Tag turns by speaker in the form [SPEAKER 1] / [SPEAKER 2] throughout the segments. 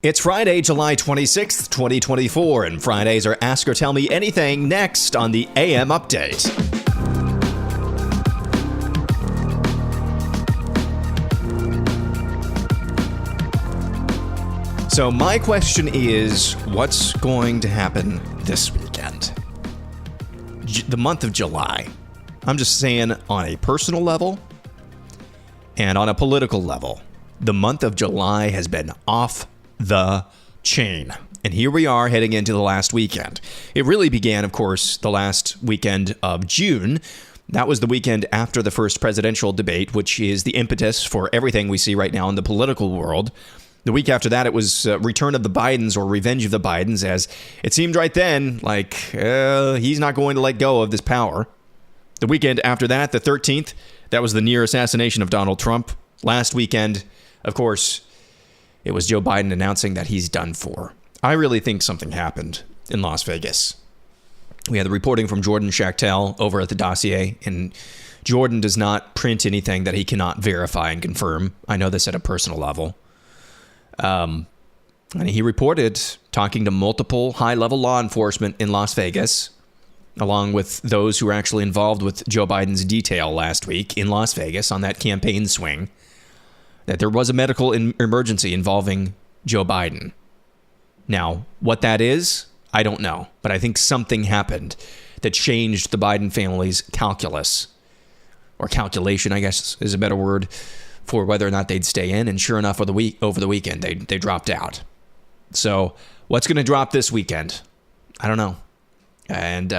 [SPEAKER 1] It's Friday, July 26th, 2024, and Fridays are Ask or Tell Me Anything next on the AM Update. So my question is, what's going to happen this weekend? The month of July. I'm just saying on a personal level and on a political level, the month of July has been off the chain. And here we are heading into the last weekend. It really began, of course, the last weekend of June. That was the weekend after the first presidential debate, which is the impetus for everything we see right now in the political world. The week after that, it was return of the Bidens or revenge of the Bidens, as it seemed right then like he's not going to let go of this power. The weekend after that, the 13th, that was the near assassination of Donald Trump. Last weekend, of course, it was Joe Biden announcing that he's done for. I really think something happened in Las Vegas. We had the reporting from Jordan Schachtel over at the Dossier, and Jordan does not print anything that he cannot verify and confirm. I know this at a personal level. And he reported talking to multiple high-level law enforcement in Las Vegas, along with those who were actually involved with Joe Biden's detail last week in Las Vegas on that campaign swing, that there was a medical emergency involving Joe Biden. Now, what that is, I don't know. But I think something happened that changed the Biden family's calculus, or calculation, I guess is a better word, for whether or not they'd stay in. And sure enough, over the weekend, they dropped out. So what's going to drop this weekend? I don't know. And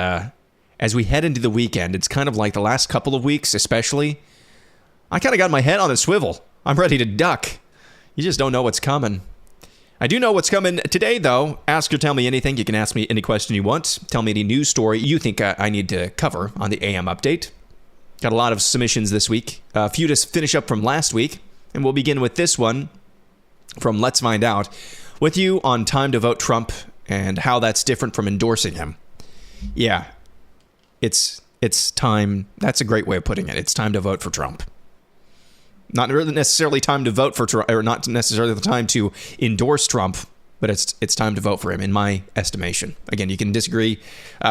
[SPEAKER 1] as we head into the weekend, it's kind of like the last couple of weeks, especially, I kind of got my head on a swivel. I'm ready to duck. You just don't know what's coming. I do know what's coming today, though. Ask or tell me anything. You can ask me any question you want. Tell me any news story you think I need to cover on the AM Update. Got a lot of submissions this week. A few to finish up from last week. And we'll begin with this one from Let's Find Out with you on time to vote Trump and how that's different from endorsing him. Yeah, it's time. That's a great way of putting it. It's time to vote for Trump. Not really necessarily time to vote for Trump, or not necessarily the time to endorse Trump, but it's time to vote for him, in my estimation. Again, you can disagree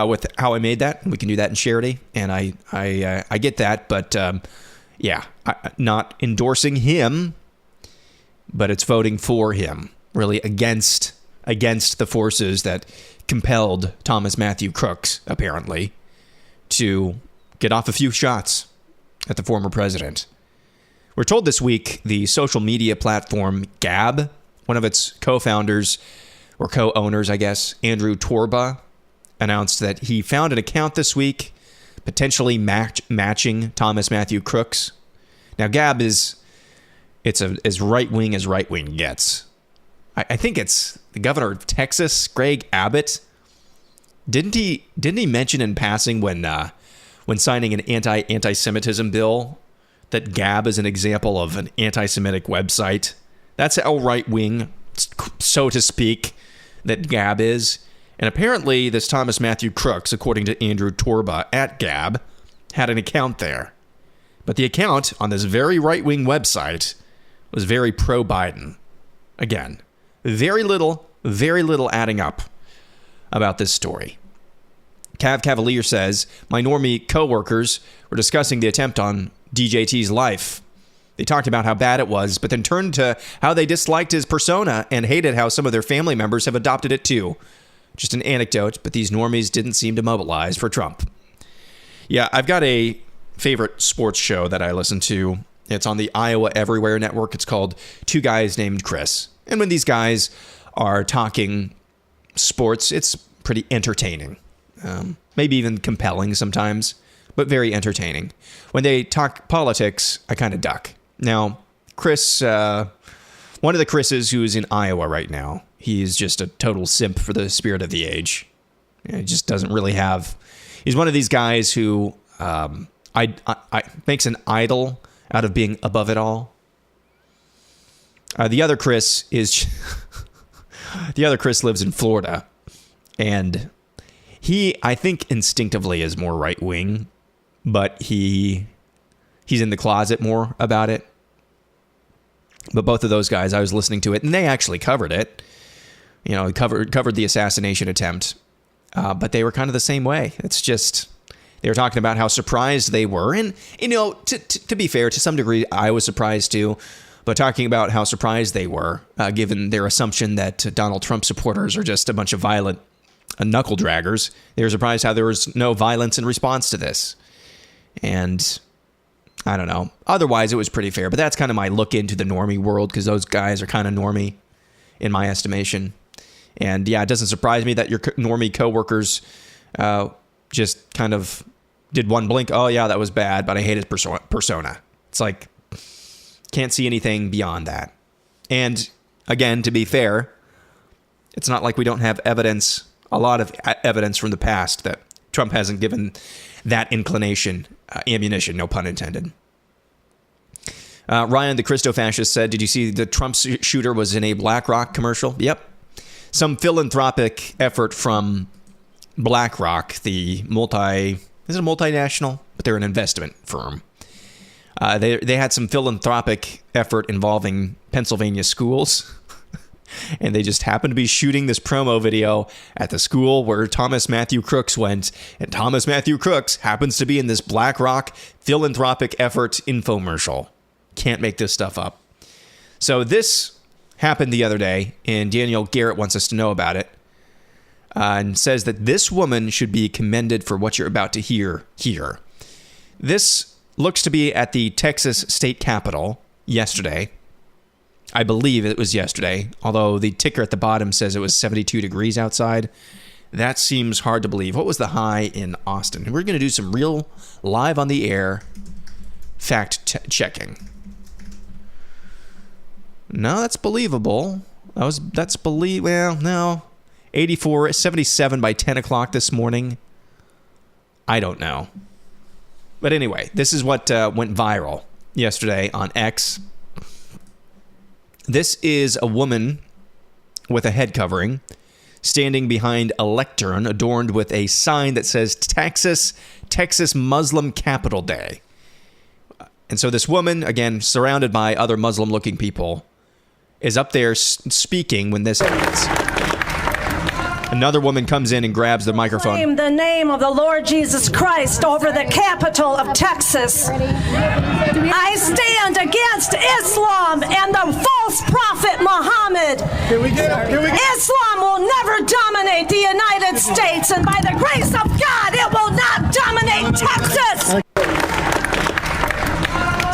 [SPEAKER 1] with how I made that, and we can do that in charity, and I get that, but not endorsing him, but it's voting for him, really against the forces that compelled Thomas Matthew Crooks, apparently, to get off a few shots at the former president. We're told this week the social media platform Gab, one of its co-founders, or co-owners, I guess, Andrew Torba, announced that he found an account this week potentially matching Thomas Matthew Crooks. Now, Gab it's as right-wing as right-wing gets. I think it's the governor of Texas, Greg Abbott. Didn't he mention in passing when signing an anti-Semitism bill that Gab is an example of an anti-Semitic website? That's how right-wing, so to speak, that Gab is. And apparently this Thomas Matthew Crooks, according to Andrew Torba at Gab, had an account there. But the account on this very right-wing website was very pro-Biden. Again, very little adding up about this story. Cav Cavalier says, my normie coworkers were discussing the attempt on DJT's life. They talked about how bad it was, but then turned to how they disliked his persona and hated how some of their family members have adopted it too. Just an anecdote, but these normies didn't seem to mobilize for Trump. Yeah, I've got a favorite sports show that I listen to. It's on the Iowa Everywhere Network. It's called Two Guys Named Chris. And when these guys are talking sports, it's pretty entertaining. Maybe even compelling sometimes, but very entertaining. When they talk politics, I kind of duck. Now, Chris, one of the Chris's who is in Iowa right now, he's just a total simp for the spirit of the age. He just doesn't really have... He's one of these guys who makes an idol out of being above it all. The other Chris is... the other Chris lives in Florida, and he, I think, instinctively is more right-wing, but he's in the closet more about it. But both of those guys, I was listening to it, and they actually covered it. covered the assassination attempt. But they were kind of the same way. It's just, they were talking about how surprised they were. And, to be fair, to some degree, I was surprised too. But talking about how surprised they were, given their assumption that Donald Trump supporters are just a bunch of violent knuckle draggers. They were surprised how there was no violence in response to this. And I don't know. Otherwise, it was pretty fair. But that's kind of my look into the normie world, because those guys are kind of normie in my estimation. And yeah, it doesn't surprise me that your normie coworkers just kind of did one blink. Oh yeah, that was bad, but I hate his persona. It's like, can't see anything beyond that. And again, to be fair, it's not like we don't have evidence, a lot of evidence from the past that Trump hasn't given that inclination ammunition, no pun intended. Ryan, the Christo-fascist, said, did you see the Trump shooter was in a BlackRock commercial? Yep. Some philanthropic effort from BlackRock, is it a multinational? But they're an investment firm. They had some philanthropic effort involving Pennsylvania schools. And they just happened to be shooting this promo video at the school where Thomas Matthew Crooks went. And Thomas Matthew Crooks happens to be in this BlackRock philanthropic effort infomercial. Can't make this stuff up. So this happened the other day, and Daniel Garrett wants us to know about it. And says that this woman should be commended for what you're about to hear here. This looks to be at the Texas state capitol yesterday. I believe it was yesterday, although the ticker at the bottom says it was 72 degrees outside. That seems hard to believe. What was the high in Austin? And we're going to do some real live on the air fact No, that's believable. No. 84, 77 by 10 o'clock this morning. I don't know. But anyway, this is what went viral yesterday on X. This is a woman with a head covering standing behind a lectern adorned with a sign that says Texas Muslim Capital Day. And so this woman, again, surrounded by other Muslim-looking people, is up there speaking when this happens. Another woman comes in and grabs the microphone.
[SPEAKER 2] Claim the name of the Lord Jesus Christ over the capital of Texas. I stand against Islam and the false prophet Muhammad. Islam will never dominate the United States, and by the grace of God, it will not dominate Texas.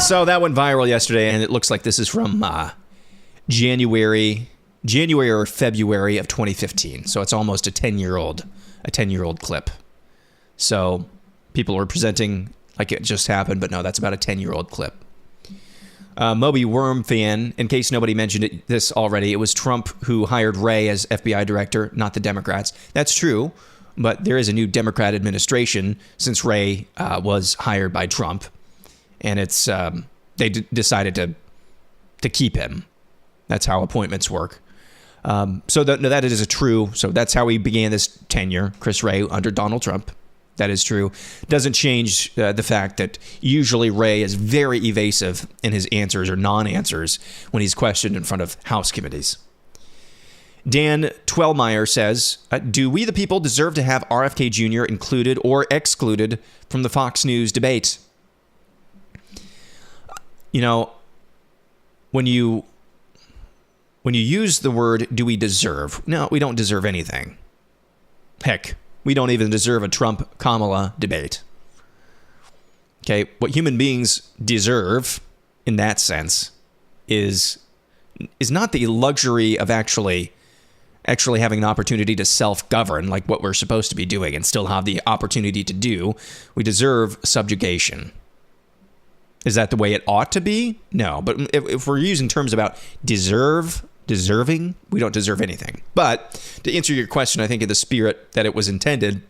[SPEAKER 1] So that went viral yesterday, and it looks like this is from January or February of 2015. So it's almost a 10-year-old clip. So people are presenting like it just happened, but no, that's about a 10-year-old clip. Moby Worm fan, in case nobody mentioned this already, it was Trump who hired Wray as FBI director, not the Democrats. That's true, but there is a new Democrat administration since Wray was hired by Trump, and it's they decided to keep him. That's how appointments work. So that is true. So that's how he began this tenure, Chris Wray, under Donald Trump. That is true. Doesn't change the fact that usually Wray is very evasive in his answers or non-answers when he's questioned in front of House committees. Dan Twellmeyer says, do we the people deserve to have RFK Jr. included or excluded from the Fox News debate? When you use the word, do we deserve? No, we don't deserve anything. Heck, we don't even deserve a Trump-Kamala debate. Okay, what human beings deserve, in that sense, is not the luxury of actually having an opportunity to self-govern, like what we're supposed to be doing, and still have the opportunity to do. We deserve subjugation. Is that the way it ought to be? No, but if we're using terms about deserving, we don't deserve anything. But to answer your question, I think in the spirit that it was intended,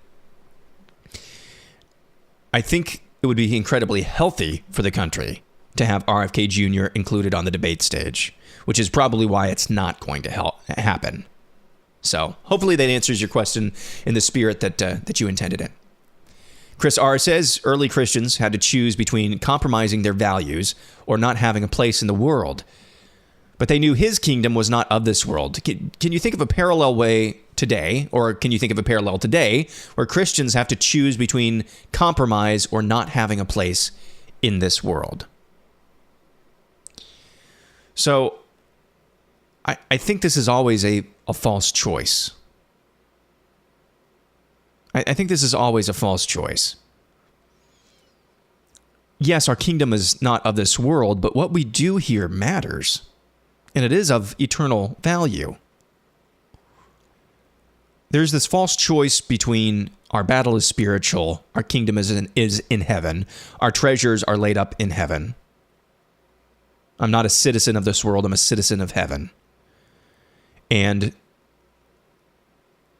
[SPEAKER 1] I think it would be incredibly healthy for the country to have RFK Jr. included on the debate stage, which is probably why it's not going to happen. So hopefully that answers your question in the spirit that you intended it. Chris R. says early Christians had to choose between compromising their values or not having a place in the world. But they knew his kingdom was not of this world. Can you think of a parallel way today, or can you think of a parallel today where Christians have to choose between compromise or not having a place in this world? So I think this is always a false choice. I think this is always a false choice. Yes, our kingdom is not of this world, but what we do here matters, and it is of eternal value. There's this false choice between our battle is spiritual, our kingdom is in heaven, our treasures are laid up in heaven. I'm not a citizen of this world, I'm a citizen of heaven. And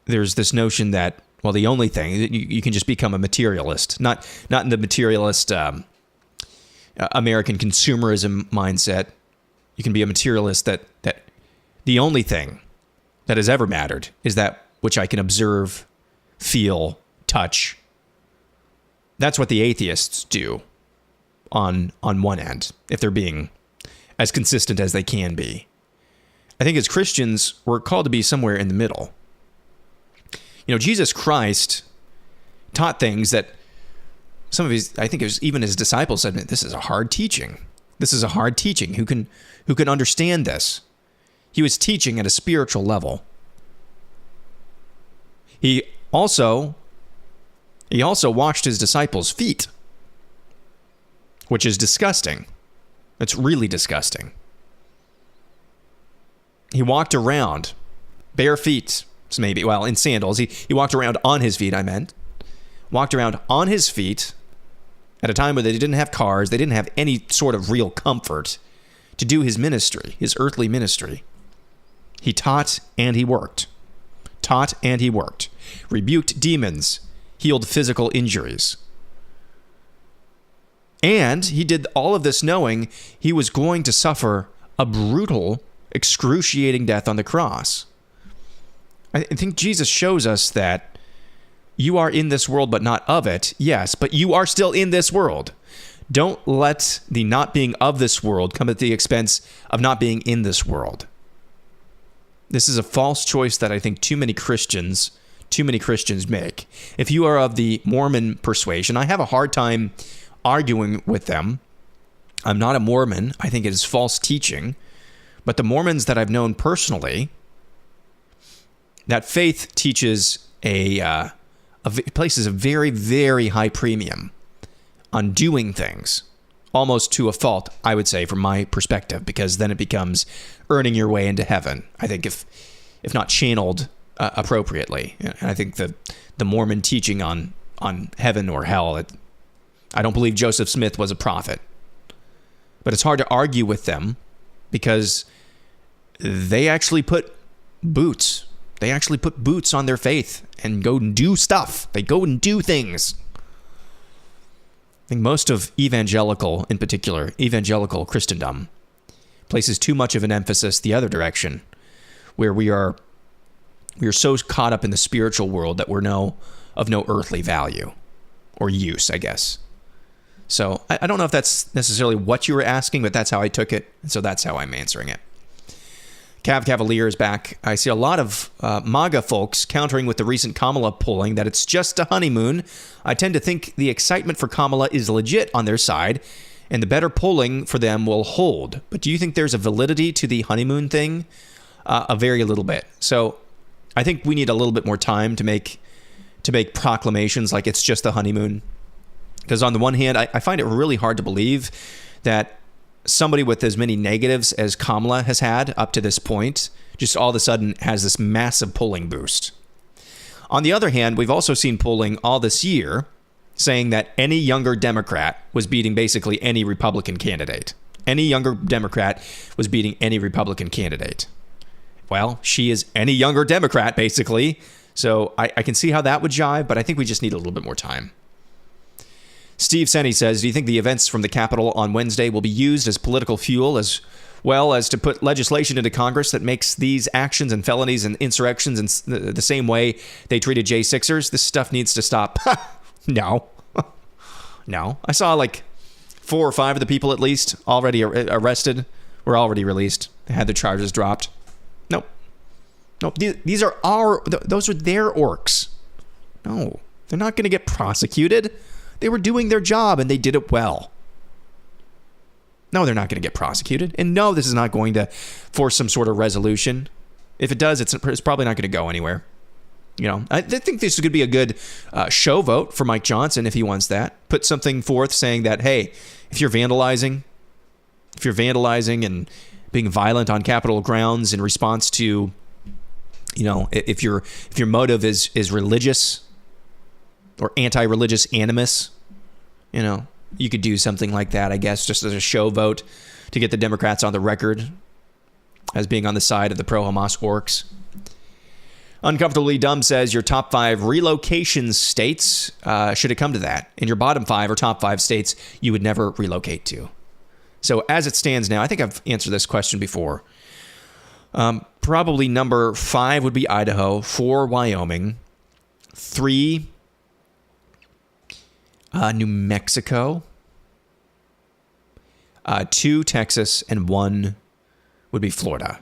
[SPEAKER 1] there's this notion that, well, the only thing, you can just become a materialist, not in the materialist American consumerism mindset. You can be a materialist that the only thing that has ever mattered is that which I can observe, feel, touch. That's what the atheists do on one end, if they're being as consistent as they can be. I think as Christians, we're called to be somewhere in the middle. You know, Jesus Christ taught things that some of his, I think it was even his disciples said, this is a hard teaching. This is a hard teaching. Who can understand this? He was teaching at a spiritual level. He also washed his disciples' feet, which is disgusting. It's really disgusting. He walked around bare feet, maybe, well, in sandals. He walked around on his feet, walked around on his feet at a time where they didn't have cars, they didn't have any sort of real comfort to do his ministry, his earthly ministry. He taught and he worked. Taught and he worked. Rebuked demons. Healed physical injuries. And he did all of this knowing he was going to suffer a brutal, excruciating death on the cross. I think Jesus shows us that you are in this world but not of it. Yes, but you are still in this world. Don't let the not being of this world come at the expense of not being in this world. This is a false choice that I think too many Christians make. If you are of the Mormon persuasion, I have a hard time arguing with them. I'm not a Mormon. I think it is false teaching. But the Mormons that I've known personally, that faith teaches places a very, very high premium on doing things, almost to a fault, I would say, from my perspective, because then it becomes earning your way into heaven. I think if not channeled appropriately. And I think the Mormon teaching on heaven or hell, I don't believe Joseph Smith was a prophet. But it's hard to argue with them because they actually put boots. They actually put boots on their faith and go and do stuff. They go and do things. I think most of evangelical, in particular, evangelical Christendom, places too much of an emphasis the other direction, where we are so caught up in the spiritual world that we're of no earthly value or use, I guess. So I don't know if that's necessarily what you were asking, but that's how I took it, and so that's how I'm answering it. Cavalier is back. I see a lot of MAGA folks countering with the recent Kamala polling that it's just a honeymoon. I tend to think the excitement for Kamala is legit on their side, and the better polling for them will hold. But do you think there's a validity to the honeymoon thing? A very little bit. So I think we need a little bit more time to make proclamations like it's just a honeymoon. Because on the one hand, I find it really hard to believe that somebody with as many negatives as Kamala has had up to this point just all of a sudden has this massive polling boost. On the other hand, we've also seen polling all this year saying that any younger Democrat was beating basically any Republican candidate. Any younger Democrat was beating any Republican candidate. Well, she is any younger Democrat, basically. So I can see how that would jive, but I think we just need a little bit more time. Steve Senny says, do you think the events from the Capitol on Wednesday will be used as political fuel as well as to put legislation into Congress that makes these actions and felonies and insurrections in the same way they treated J6ers? This stuff needs to stop. No. No. I saw like 4 or 5 of the people at least already arrested were already released. had the charges dropped. Nope. Those are their orcs. No, they're not going to get prosecuted. They were doing their job and they did it well. No, they're not going to get prosecuted. And no, this is not going to force some sort of resolution. If it does, it's probably not going to go anywhere. I think this is going to be a good show vote for Mike Johnson if he wants that. Put something forth saying that, hey, if you're vandalizing and being violent on Capitol grounds in response to, if your motive is religious or anti-religious animus, you could do something like that, I guess, just as a show vote to get the Democrats on the record as being on the side of the pro-Hamas orcs. Uncomfortably Dumb says your top 5 relocation states, should it come to that, and your bottom 5 or top 5 states you would never relocate to. So as it stands now, I think I've answered this question before. Probably number 5 would be Idaho, 4 Wyoming, 3 New Mexico, 2 Texas, and 1 would be Florida.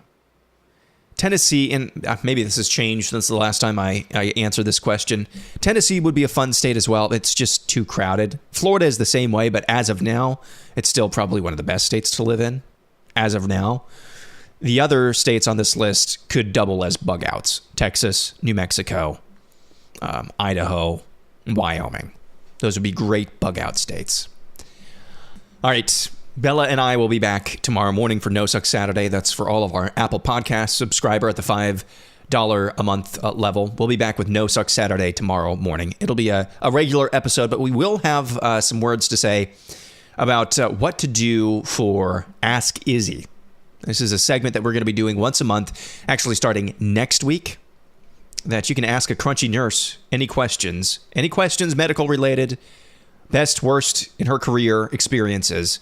[SPEAKER 1] Tennessee, and maybe this has changed since the last time I answered this question. Tennessee would be a fun state as well. It's just too crowded. Florida is the same way, but as of now, it's still probably one of the best states to live in. As of now. The other states on this list could double as bug outs. Texas, New Mexico, Idaho, and Wyoming. Those would be great bug out states. All right. Bella and I will be back tomorrow morning for No Suck Saturday. That's for all of our Apple Podcast subscriber at the $5 a month level. We'll be back with No Suck Saturday tomorrow morning. It'll be a regular episode, but we will have some words to say about what to do for Ask Izzy. This is a segment that we're going to be doing once a month, actually starting next week, that you can ask a crunchy nurse any questions medical related, best, worst in her career experiences.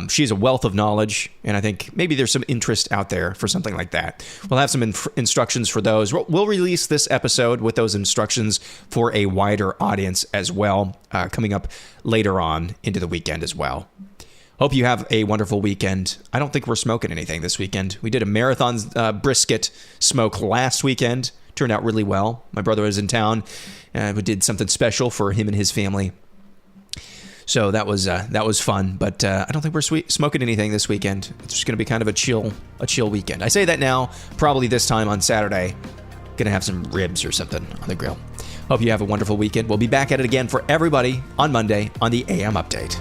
[SPEAKER 1] She's a wealth of knowledge, and I think maybe there's some interest out there for something like that. We'll have some instructions for those. We'll release this episode with those instructions for a wider audience as well, coming up later on into the weekend as well. Hope you have a wonderful weekend. I don't think we're smoking anything this weekend. We did a marathon brisket smoke last weekend. Turned out really well. My brother was in town. We did something special for him and his family. So that was fun, but I don't think we're smoking anything this weekend. It's just going to be kind of a chill weekend. I say that now, probably this time on Saturday, going to have some ribs or something on the grill. Hope you have a wonderful weekend. We'll be back at it again for everybody on Monday on the AM Update.